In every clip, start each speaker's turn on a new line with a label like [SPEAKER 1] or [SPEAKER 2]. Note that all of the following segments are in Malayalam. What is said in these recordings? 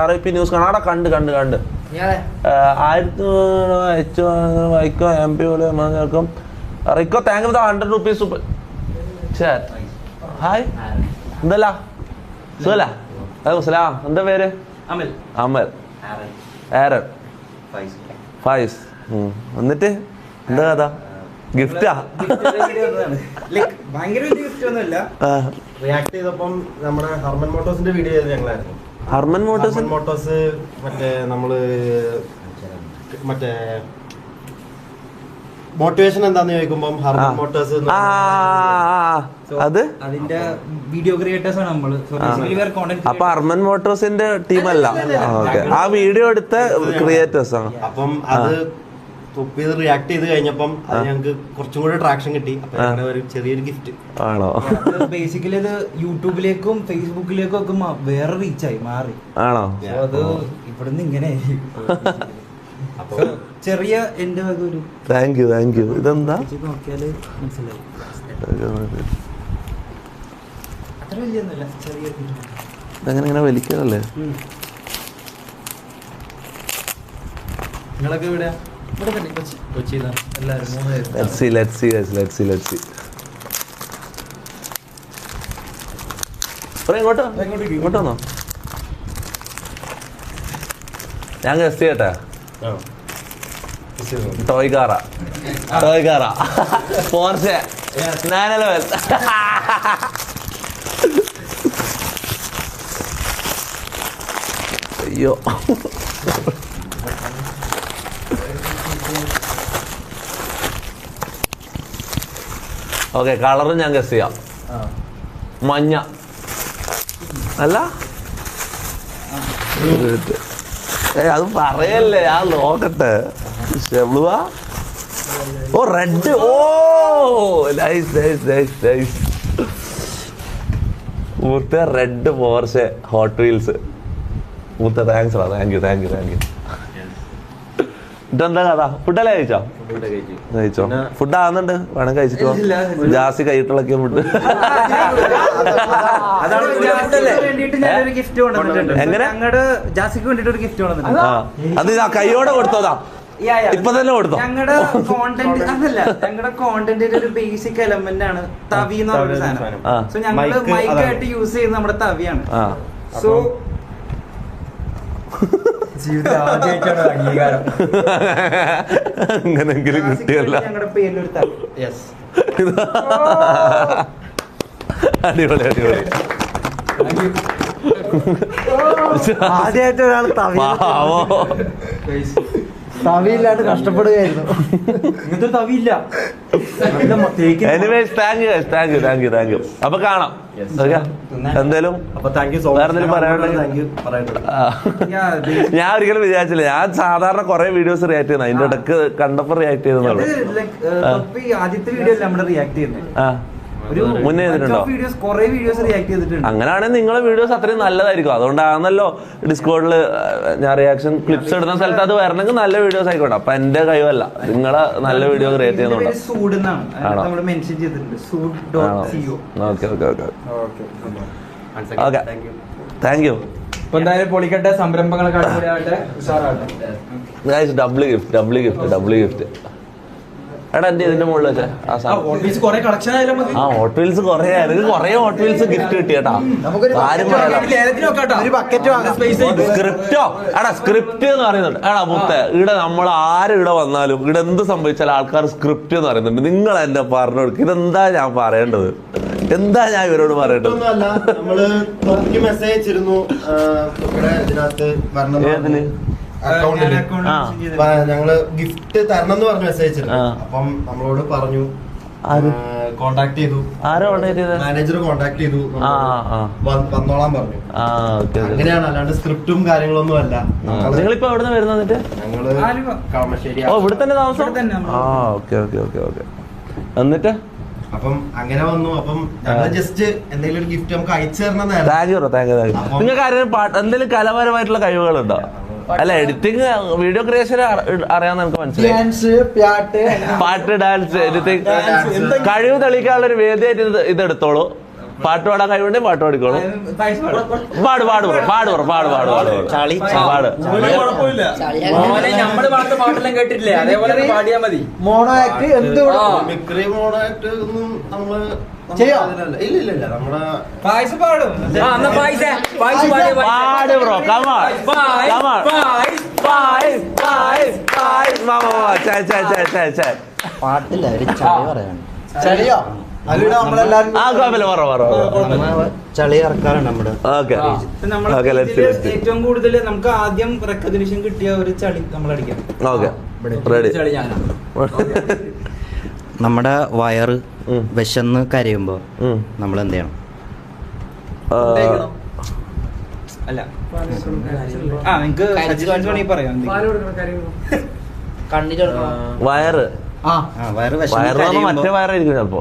[SPEAKER 1] RIP news കാണാടാ. കണ്ട് 1000 വൈക്കോ MP പോലെ കേൾക്കും. Rico thank you ₹100 super chat. Hi, എന്തല്ല സുഖല്ല? സലാം. എന്താ പേര്? അമൽ. ആരൻ. ഫൈസ്. എന്നിട്ട് എന്താ കഥ? ഗിഫ്റ്റാ?
[SPEAKER 2] ഭയങ്കര വലിയ ഗിഫ്റ്റ് ഒന്നുമില്ല. റിയാക്ട് ചെയ്തപ്പം നമ്മുടെ ഹർമൻ മോട്ടോസിന്റെ വീഡിയോ ചെയ്ത് ഞങ്ങളായിരുന്നു.
[SPEAKER 1] ഹർമൻ മോട്ടോസ്
[SPEAKER 2] മറ്റേ നമ്മള് മറ്റേ മോട്ടിവേഷൻ എന്താന്ന് ചോദിക്കുമ്പോ ഹർമൻ മോട്ടോസ്
[SPEAKER 1] അത്
[SPEAKER 3] അതിന്റെ വീഡിയോ ക്രിയേറ്റേഴ്സ് ആണ് നമ്മള്.
[SPEAKER 1] അപ്പൊ ഹർമൻ മോട്ടോസിന്റെ ടീമല്ല. ആ വീഡിയോ എടുത്ത ക്രിയേറ്റേഴ്സ് ആണ്.
[SPEAKER 2] അപ്പം അത് റിയാക്ട് ചെയ്ത് കഴിഞ്ഞപ്പം അത് ഞങ്ങൾക്ക് കുറച്ചും കൂടെ ട്രാക്ഷൻ കിട്ടി. അപ്പൊ ഒരു ചെറിയൊരു ഗിഫ്റ്റ്
[SPEAKER 1] ആണോ?
[SPEAKER 3] ബേസിക്കലി അത് യൂട്യൂബിലേക്കും ഫേസ്ബുക്കിലേക്കും ഒക്കെ വേറെ റീച്ചായി മാറി.
[SPEAKER 1] ആണോ?
[SPEAKER 3] അത് ഇവിടുന്ന് ഇങ്ങനെ ചെറിയ എന്റെ വക ഒരു
[SPEAKER 1] താങ്ക് യു. ഇതെന്താ?
[SPEAKER 3] നോക്കിയാല് മനസ്സിലായി. അത്ര വലിയൊന്നുമില്ല, ചെറിയ
[SPEAKER 1] ഇങ്ങനെ വലിക്കാനല്ലേ?
[SPEAKER 2] നിങ്ങളൊക്കെ ഇവിടെ
[SPEAKER 3] കൊച്ചിയിലാണ് എല്ലാവരും 3 പേര്.
[SPEAKER 1] Let's see. ഇങ്ങോട്ടോ വന്നോ? ഞാൻ ഗസ്റ്റ് ചെയ്യട്ടെ. Toy car Porsche 911. അയ്യോ, ഓക്കെ. കളറും ഞാൻ ഗസ് ചെയ്യാം. മഞ്ഞ അല്ല? അത് പറയല്ലേ, ഞാൻ നോക്കട്ടെ. ഓ റെഡ്. ഓ നൈസ്. മൂത്ത റെഡ് പോർഷെ ഹോട്ട് വീൽസ്. മൂത്ത താങ്ക്സ്. Thank you. ഇതെന്താ കഥ? ഫുഡല്ലേ കഴിച്ചോ? ഫുഡ് ആവുന്നുണ്ട്, വേണം കഴിച്ചിട്ടോ. ജാസി കൈയിട്ടിളക്കിയ ഫുഡ്. എങ്ങനെ? അത് കൈയോടെ കൊടുത്തോതാ? ഇപ്പൊ തന്നെ കൊടുത്തോ?
[SPEAKER 3] ഞങ്ങളുടെ കോണ്ടന്റ് അതല്ല, ഞങ്ങളുടെ കോണ്ടന്റിന്റെ ഒരു ബേസിക് എലമെന്റ് ആണ് തവി എന്ന് പറഞ്ഞ സാധനം. സോ ഞങ്ങള് മൈക്കായിട്ട് യൂസ് ചെയ്യുന്നത് നമ്മുടെ തവിയാണ്. സോ
[SPEAKER 1] അങ്ങനെങ്കിലും കിട്ടിയല്ല.
[SPEAKER 3] ഞങ്ങളുടെ പേരിലൊരു തവി.
[SPEAKER 1] അടിപൊളി.
[SPEAKER 3] ആദ്യമായിട്ട് ഒരാൾ തവിയില്ലാണ്ട് കഷ്ടപ്പെടുകയായിരുന്നു. ഇങ്ങനത്തെ തവിയില്ല.
[SPEAKER 1] Anyways thank you. അപ്പൊ കാണാം. എന്തായാലും ഞാൻ ഒരിക്കലും വിചാരിച്ചില്ല. ഞാൻ സാധാരണ കുറെ വീഡിയോസ് റിയാക്ട് ചെയ്യുന്ന, അതിന്റെ ഇടക്ക് കണ്ടപ്പോ റിയാക്ട് ചെയ്തെന്നുള്ളൂ.
[SPEAKER 3] ആദ്യത്തെ വീഡിയോ നമ്മുടെ റിയാക്ട് ചെയ്യുന്നത്
[SPEAKER 1] മുന്നേ ചെയ്തിട്ടുണ്ടോ? അങ്ങനെയാണെങ്കിൽ നിങ്ങളെ വീഡിയോസ് അത്രയും നല്ലതായിരിക്കും. അതുകൊണ്ടാണല്ലോ ഡിസ്കോഡില് ഞാൻ റിയാക്ഷൻ ക്ലിപ്സ് ഇടുന്ന സ്ഥലത്ത് അത് വരണമെങ്കിൽ നല്ല വീഡിയോസ് ആയിക്കോട്ടെ. അപ്പൊ എന്റെ കഴിവല്ല, നിങ്ങളെ നല്ല വീഡിയോ ക്രിയേറ്റ് ചെയ്യുന്നുണ്ടോ? Okay thank you.
[SPEAKER 3] പൊളിക്കട്ടെ, സംരംഭങ്ങളൊക്കെ
[SPEAKER 1] ഡബിൾ ഗിഫ്റ്റ്. എടാ എന്റെ ഇതിന്റെ മുകളിൽ വെച്ചേ ഹോട്ട് വീൽസ് കുറെ ഹോട്ട് വീൽസ് ഗിഫ്റ്റ് കിട്ടിയേട്ടാ. സ്ക്രിപ്റ്റോ എടാ, സ്ക്രിപ്റ്റ് എന്ന് പറയുന്നുണ്ട്. എടാ മുത്തേ, ഇവിടെ നമ്മൾ ഇവിടെ വന്നാലും ഇവിടെ എന്ത് സംഭവിച്ചാലും ആൾക്കാർ സ്ക്രിപ്റ്റ് എന്ന് പറയുന്നുണ്ട്. നിങ്ങൾ എന്നെ പറഞ്ഞു കൊടുക്കും. ഇതെന്താ ഞാൻ പറയേണ്ടത്? എന്താ ഞാൻ ഇവരോട് പറയേണ്ടത്? ഏതിന്
[SPEAKER 2] ഞങ്ങള് ഗിഫ്റ്റ് തരണം എന്ന് പറഞ്ഞു മെസ്സേജ്. അപ്പം നമ്മളോട് പറഞ്ഞു, കോണ്ടാക്ട് ചെയ്തു. മാനേജർ കോണ്ടാക്ട് ചെയ്തു, വന്നോളാൻ പറഞ്ഞു. അങ്ങനെയാണ്, അല്ലാണ്ട് സ്ക്രിപ്റ്റും കാര്യങ്ങളൊന്നും അല്ല.
[SPEAKER 1] നിങ്ങളിപ്പോ എവിടെ നിന്ന് വരുന്നത്?
[SPEAKER 2] ഞങ്ങള് കളമശ്ശേരി.
[SPEAKER 1] ഓ, ഇവിടെ തന്നെ താമസം? എന്നിട്ട്
[SPEAKER 2] അപ്പം അങ്ങനെ വന്നു. അപ്പം ഞങ്ങൾ ജസ്റ്റ് എന്തെങ്കിലും ഒരു ഗിഫ്റ്റ് നമുക്ക് അയച്ചു തരണം.
[SPEAKER 1] നിങ്ങൾക്ക് എന്തെങ്കിലും കലാപരമായിട്ടുള്ള കഴിവുകളുണ്ടോ? അല്ല, എഡിറ്റിംഗ്, വീഡിയോ ക്രിയേഷൻ അറിയാന്ന് എനിക്ക് മനസ്സിലായി. പാട്ട്, ഡാൻസ്, എഡിറ്റിംഗ്. കഴിവ് തെളിയിക്കാനുള്ള ഒരു വേദിയായിട്ട് ഇത് എടുത്തോളൂ. പാട്ട് പാടാൻ കഴിവുണ്ടെങ്കിൽ പാട്ട് പാടിക്കോളൂ. പാട് പാട് ബ്രോ, പാട് ബ്രോ, പാട് പാട് പാട് പാട്.
[SPEAKER 3] നമ്മള് പാടുന്ന പാട്ടെല്ലാം കേട്ടിട്ടില്ലേ, അതേപോലെ പാടിയാ മതി.
[SPEAKER 4] മോണോ ആക്ട് എന്ത്
[SPEAKER 2] മിക്രി മോണായിട്ട് ഒന്നും നമ്മള്
[SPEAKER 4] ചെയ്യാം.
[SPEAKER 2] ഇല്ല നമ്മുടെ
[SPEAKER 3] പായസം പാടും.
[SPEAKER 1] പാട് ബ്രോ, കമാൺ കമാൺ.
[SPEAKER 5] പാട്ടില്ല ഒരു ചളി പറയാണ്.
[SPEAKER 4] ചളിയോ അതിലൂടെ നമ്മളെല്ലാരും
[SPEAKER 1] ആ കുഴപ്പമില്ല, പറ പറ.
[SPEAKER 5] ചളി ഇറക്കാറുണ്ട് നമ്മുടെ.
[SPEAKER 1] ഓക്കെ ഓക്കെ,
[SPEAKER 3] ഏറ്റവും കൂടുതൽ നമുക്ക് ആദ്യം റെക്കഗ്നിഷൻ കിട്ടിയ ഒരു ചളി നമ്മൾ അടിക്കാം.
[SPEAKER 1] Okay ready.
[SPEAKER 5] നമ്മുടെ വയറ് വിശന്ന് കരയുമ്പോ നമ്മൾ എന്ത് ചെയ്യണം?
[SPEAKER 3] അല്ല നിങ്ങക്ക് പറയാം.
[SPEAKER 1] വയറ്
[SPEAKER 5] വയറ്
[SPEAKER 1] വയറ് മറ്റേ വയറായിരിക്കും ചിലപ്പോ.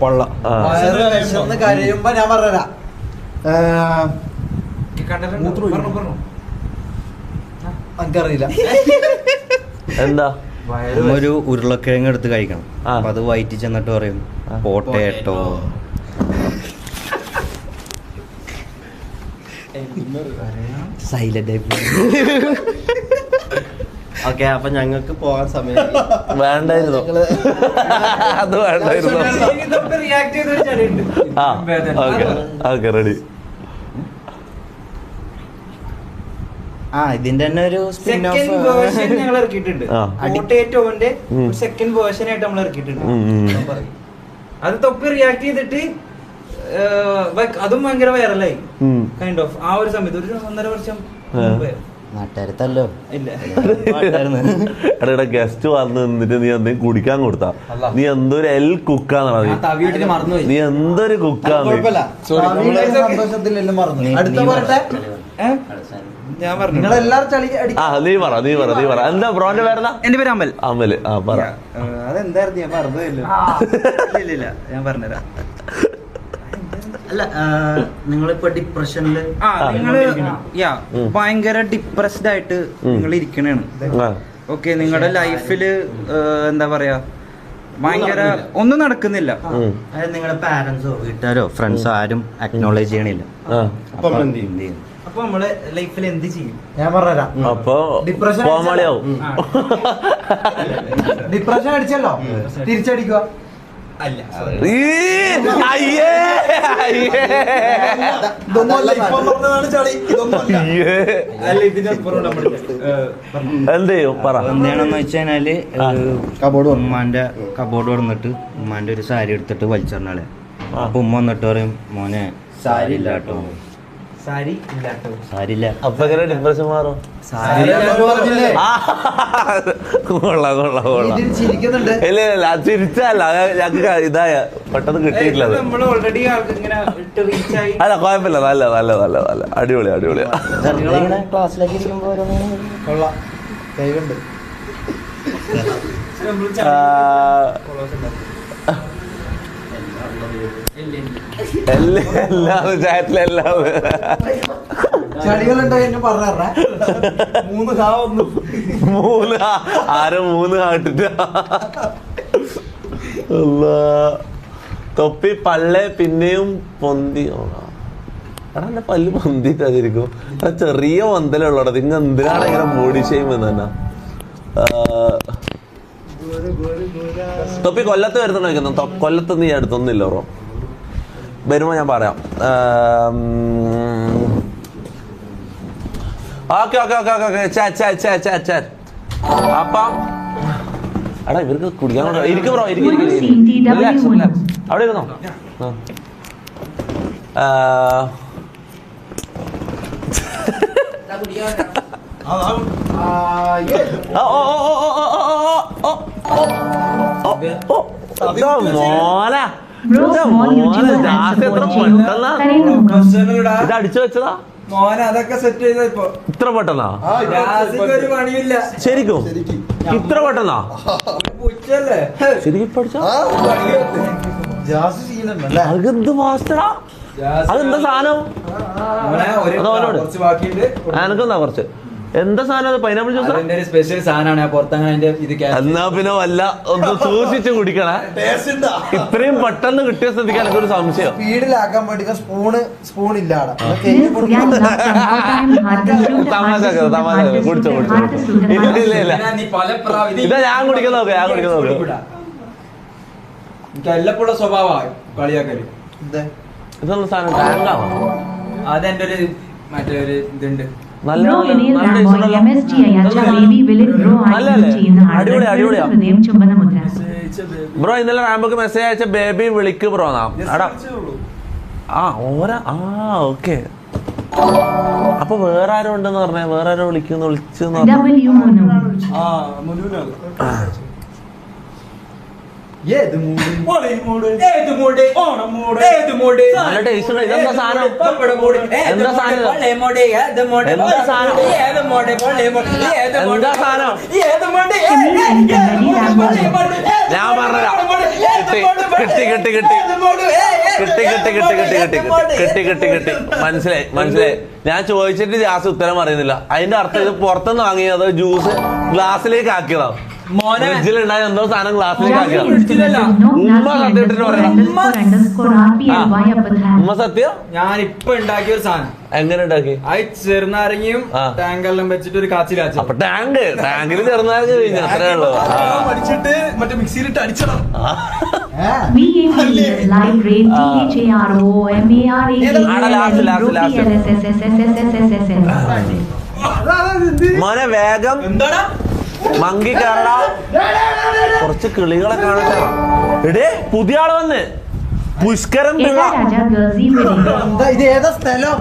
[SPEAKER 5] പൊള്ള.
[SPEAKER 4] വയറ് വിശന്ന് കരയുമ്പോ ഞാൻ പറഞ്ഞുതരാം. എനിക്കറിയില്ല.
[SPEAKER 1] എന്താ?
[SPEAKER 5] ഒരു ഉരുളക്കിഴങ്ങ് എടുത്ത് കഴിക്കണം. അപ്പൊ അത് വയറ്റി ചെന്നിട്ട് പറയും പോട്ടേട്ടോ. സൈലന്റ് ആയി.
[SPEAKER 2] ഓക്കെ, അപ്പൊ ഞങ്ങൾക്ക് പോകാൻ സമയം
[SPEAKER 1] വേണ്ടായിരുന്നു, അത് വേണ്ടായിരുന്നു. ആ ഓക്കെ ഓക്കെ റെഡി.
[SPEAKER 5] ഇതിന്റെ തന്നെ ഒരു
[SPEAKER 3] സെക്കൻഡ് വേർഷൻ ഞങ്ങൾ ഇറക്കിയിട്ടുണ്ട്. പോട്ടേറ്റോന്റെ സെക്കൻഡ് വേർഷൻ ആയിട്ട് നമ്മൾ ഇറക്കിയിട്ടുണ്ട്. അത് തൊപ്പി റിയാക്ട് ചെയ്തിട്ട് അതും ഭയങ്കര വൈറലായി. കൈൻഡ് ഓഫ് ആ ഒരു സമയത്ത് ഒരു 1.5 വർഷം മുമ്പേ.
[SPEAKER 5] നാട്ടുകാരത്തല്ലോ
[SPEAKER 3] ഇല്ല
[SPEAKER 1] എടാ ഗസ്റ്റ് വന്ന് നിന്നിട്ട് നീ എന്തെങ്കിലും കുടിക്കാൻ കൊടുത്താ, നീ എന്തൊരു കുക്കാന്നാണ് നീ എന്തൊരു കുക്കാന്ന്.
[SPEAKER 4] സന്തോഷത്തിലെല്ലാം മറന്നു. അടുത്ത പറട്ടെ,
[SPEAKER 3] ഞാൻ പറഞ്ഞു
[SPEAKER 4] നിങ്ങളെല്ലാരും ചളി
[SPEAKER 1] ആ നീ പറ എന്താ ബ്രോന്റെ പേരെന്താ?
[SPEAKER 3] എന്റെ പേര് അമൽ.
[SPEAKER 1] അമല്. ആ പറ.
[SPEAKER 3] അതെന്തായിരുന്നു ഞാൻ പറഞ്ഞില്ല. ഇല്ല ഞാൻ പറഞ്ഞുതരാം.
[SPEAKER 5] അല്ല നിങ്ങളിപ്പോ ഡിപ്രഷനില്
[SPEAKER 3] നിങ്ങള് ഭയങ്കര ഡിപ്രസ്ഡ് ആയിട്ട് നിങ്ങൾ ഇരിക്കണേണ്. ഓക്കെ, നിങ്ങളുടെ ലൈഫില് എന്താ പറയാ ഭയങ്കര ഒന്നും നടക്കുന്നില്ല.
[SPEAKER 5] അതായത് നിങ്ങളുടെ പാരന്റ്സോ വീട്ടുകാരോ ഫ്രണ്ട്സോ ആരും അക്നോളജ് ചെയ്യണില്ല.
[SPEAKER 3] അപ്പൊ നമ്മള് ലൈഫിൽ എന്ത് ചെയ്യും?
[SPEAKER 4] ഞാൻ പറഞ്ഞുതരാം.
[SPEAKER 1] അപ്പൊ
[SPEAKER 4] ഡിപ്രഷൻ
[SPEAKER 1] കോമാളിയാവും.
[SPEAKER 4] ഡിപ്രഷൻ അടിച്ചല്ലോ, തിരിച്ചടിക്കുക.
[SPEAKER 3] അല്ല, അല്ല ഇതിനപ്പുറം നമ്മൾ
[SPEAKER 1] എന്ത് ചെയ്യും പറ.
[SPEAKER 5] എന്താണെന്ന് വെച്ചാല് ഉമ്മാന്റെ കബോർഡ് തുറന്നിട്ട് ഉമ്മാന്റെ ഒരു സാരി എടുത്തിട്ട് വലിച്ചെറിഞ്ഞാളെ. അപ്പൊ ഉമ്മ വന്നിട്ട് പറയും മോനെ സാരി ഇല്ല കേട്ടോ,
[SPEAKER 3] സാരി ഇല്ലാട്ടോ,
[SPEAKER 5] സാരി ഇല്ല.
[SPEAKER 1] അപ്പൊ എങ്ങനെ ഡിപ്രഷൻ മാറും? കൊള്ളാം.
[SPEAKER 4] ചിരിക്കുന്നുണ്ട്.
[SPEAKER 1] ഇല്ല ചിരിച്ചല്ല, ഞങ്ങക്ക് ഇതായ പെട്ടെന്ന് കിട്ടിയിട്ടില്ല.
[SPEAKER 3] നമ്മൾ ഓൾറെഡി ഇങ്ങനെ ഇട്ട് റീച്ച് ആയി.
[SPEAKER 1] അല്ല കുഴപ്പമില്ല, നല്ല അടിപൊളിയാ.
[SPEAKER 5] ക്ലാസ്സിലേക്ക് ഇരിക്കുമ്പോ
[SPEAKER 4] കൊള്ളാം, കൈകൊണ്ട്
[SPEAKER 1] എല്ലാം ചായത്തിലെല്ലാം
[SPEAKER 4] ചളികളുണ്ടോ എന്നെ പറഞ്ഞേ. 3 കാവൊന്നും
[SPEAKER 1] 3 ആരും 3 കാട്ടിട്ട് തൊപ്പി പള്ളെ പിന്നെയും പൊന്തി. എടാ എന്റെ പല്ല് പൊന്തിട്ടായിരിക്കും, ചെറിയ പൊന്തലുള്ളടാ. നിങ്ങൾ എന്തിനാണ് ഇങ്ങനെ ബോഡി ഷെയിം എന്ന് തന്നെ. തൊപ്പി കൊല്ലത്ത് വരുന്നുണ്ടോ ചോദിക്കുന്നു. കൊല്ലത്ത് നീ അടുത്തൊന്നുമില്ല ബ്രോ, വരുമ്പോ ഞാൻ പറയാം. ഓക്കെ അപ്പം എടാ ഇവർക്ക് കുടിക്കാൻ ഇരിക്കും ബ്രോ, അവിടെ ഇരുന്നോ. മോനെ ഇത് അടിച്ചു വെച്ചതാ
[SPEAKER 3] മോനെ, അതൊക്കെ സെറ്റ് ചെയ്ത ഇപ്പൊ
[SPEAKER 1] ഇത്ര പെട്ടെന്നാ?
[SPEAKER 3] ഒരു പണിയില്ല
[SPEAKER 1] ശരിക്കും ഇത്ര പെട്ടെന്നാ? ശരിക്കും പഠിച്ചോ? അതെന്ത് മാസ്റ്ററാ, അതെന്താ സാധനം? എനക്കെന്താ കുറച്ച് എന്താ സാധനം അത്? Pineapple juice?
[SPEAKER 3] അതിന്റെ ഒരു സ്പെഷ്യൽ സാധനമാണ് പുറത്തങ്ങനെ അതിന്റെ ഇത്
[SPEAKER 1] എന്നാ പിന്നെ വല്ല ഒന്ന് സൂക്ഷിച്ച് കുടിക്കണേ. ഇത്രയും പെട്ടെന്ന് കിട്ടിയ സ്ഥിതിക്ക് എനിക്കൊരു സംശയം.
[SPEAKER 4] സ്പീഡിലാക്കാൻ വേണ്ടി സ്പൂൺ ഇല്ല അവിടെ.
[SPEAKER 1] തമാശ കുടിച്ചോ ഇല്ല ഇതാ ഞാൻ കുടിക്കുന്ന നോക്കാം.
[SPEAKER 3] എനിക്ക് എല്ലപ്പോഴുള്ള സ്വഭാവമാണ് കളിയാക്കല്.
[SPEAKER 1] ഇതൊന്നും സാധനം ടാങ്കാണോ?
[SPEAKER 3] അതെന്റെ ഒരു മറ്റേ ഒരു ഇതുണ്ട്.
[SPEAKER 1] ബ്രോ ഇന്നലെ റാംബോക്ക് മെസ്സേജ് അയച്ച ബേബി വിളിക്ക് ബ്രോ നാം എടാ ഓക്കെ. അപ്പൊ വേറെ ആരോ ഉണ്ടെന്ന് പറഞ്ഞേ, വേറെ ആരോ വിളിച്ചെന്ന് പറഞ്ഞു. നല്ല ടേസ്റ്റ് ഉണ്ട്. ഇതെന്താ സാധനം? എന്താ സാധനം? ഞാൻ പറഞ്ഞ കിട്ടി മനസ്സിലായി. ഞാൻ ചോദിച്ചിട്ട് ജാസ് ഉത്തരം പറയുന്നില്ല. അതിന്റെ അർത്ഥം ഇത് പുറത്തുനിന്ന് വാങ്ങിയത് ജ്യൂസ് ഗ്ലാസ്സിലേക്ക് ആക്കിയതാ. ഫ്രിഡ്ജിലുണ്ടായ എന്തോ സാധനം ഗ്ലാസ്സിലേക്ക് ആക്കിയതാ. ഉമ്മ സത്യം ഇട്ടിട്ട് പറയണം. ഉമ്മ സത്യം
[SPEAKER 3] ഞാൻ ഇപ്പൊ ഉണ്ടാക്കിയ ഒരു സാധനം.
[SPEAKER 1] എങ്ങനെ ഉണ്ടാക്കി?
[SPEAKER 3] ചെറുനാരങ്ങയും ടാങ്കെല്ലാം വെച്ചിട്ട് ഒരു കാച്ചി കാച്ചി.
[SPEAKER 1] അപ്പൊ ടാങ്കിൽ ചെറുനാരങ്ങ കഴിഞ്ഞു, അത്രേ ഉള്ളൂ.
[SPEAKER 2] അടിച്ചിട്ട് മറ്റേ മിക്സിയിലിട്ട് അടിച്ചണം.
[SPEAKER 1] മോനെ വേഗം മങ്കി കയറട. കുറച്ച് കിളികളെ കാണട്ടെ. എടേ പുതിയ ആള് വന്ന് പുഷ്കരം പിള്ള.
[SPEAKER 4] ഇത് ഏതാ സ്ഥലം?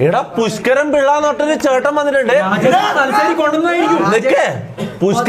[SPEAKER 1] എടാ പുഷ്കരം പിള്ള എന്ന് പറഞ്ഞൊരു ചേട്ടൻ വന്നിട്ടുണ്ട്. പുഷ്കരം